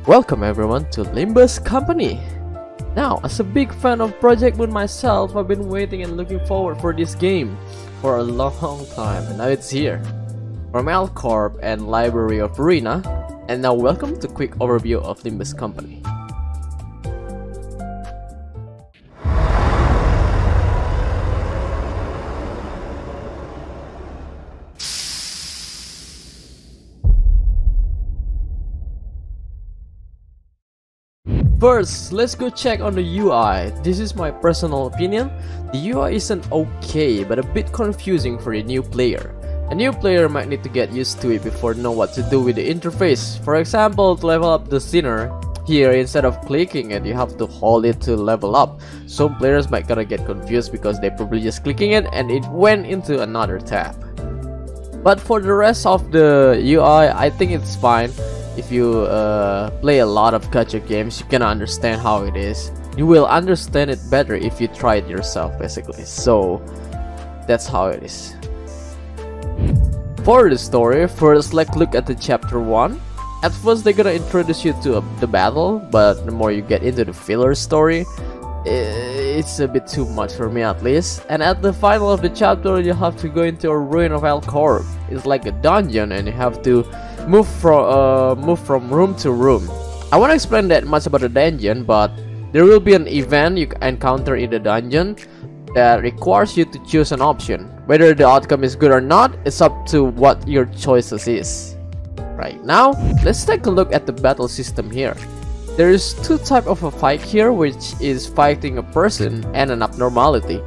Welcome everyone to Limbus Company. Now, as a big fan of Project Moon myself, I've been waiting and looking forward for this game for a long time, and now it's here. From Corp and Library of Arena, and now welcome to quick overview of Limbus Company. First, let's go check on the UI. This is my personal opinion. The UI isn't okay, but a bit confusing for a new player. A new player might need to get used to it before know what to do with the interface. For example, to level up the sinner, here instead of clicking it, you have to hold it to level up. Some players might gonna get confused because they probably just clicking it and it went into another tab. But for the rest of the UI, I think it's fine. If you play a lot of gacha games, you can understand how it is. You will understand it better if you try it yourself, basically. So that's how it is. For the story, first let's look at the chapter 1. At first they're gonna introduce you to the battle, but the more you get into the filler story, it's a bit too much for me at least. And at the final of the chapter, you have to go into a ruin of Corp. It's like a dungeon and you have to move from room to room. I won't explain that much about the dungeon, but there will be an event you encounter in the dungeon that requires you to choose an option. Whether the outcome is good or not, it's up to what your choices is. Right now, let's take a look at the battle system here. There is two types of a fight here, which is fighting a person and an abnormality.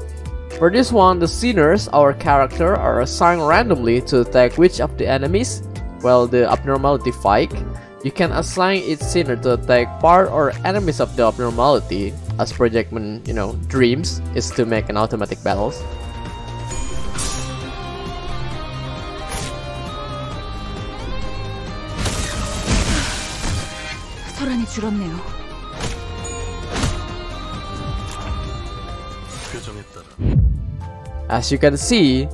For this one, the sinners, our character, are assigned randomly to attack which of the enemies. While the abnormality fight, you can assign each sinner to attack part or enemies of the abnormality. As Project Moon, dreams is to make an automatic battles. 소란이 줄었네요. As you can see,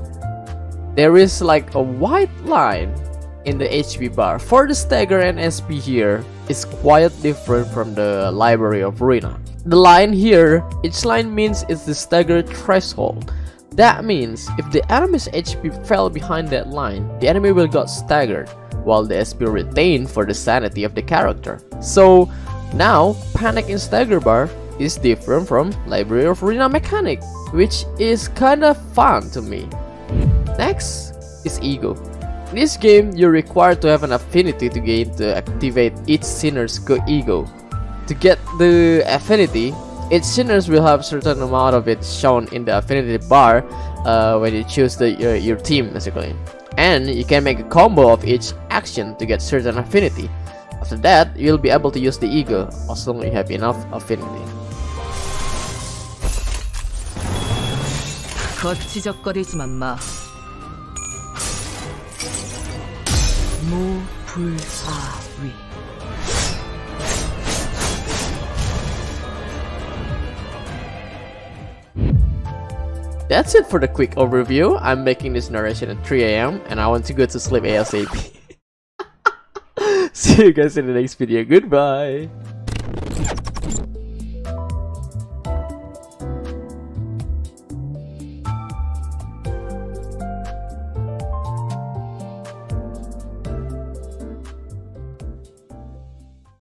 there is like a white line in the HP bar. For the stagger and SP here is quite different from the Library of Arena. The line here, each line means it's the stagger threshold. That means if the enemy's HP fell behind that line, the enemy will get staggered, while the SP retained for the sanity of the character. So now panic in stagger bar is different from Library of Arena mechanic, which is kinda fun to me. Next is ego. In this game, you're required to have an affinity to gain to activate each sinner's ego. To get the affinity, each sinners will have certain amount of it shown in the affinity bar when you choose your team, basically. And you can make a combo of each action to get certain affinity. After that, you'll be able to use the ego as long as you have enough affinity. 거치적거리지만 마. 무불아위. That's it for the quick overview. I'm making this narration at 3 AM and I want to go to sleep ASAP. See you guys in the next video. Goodbye.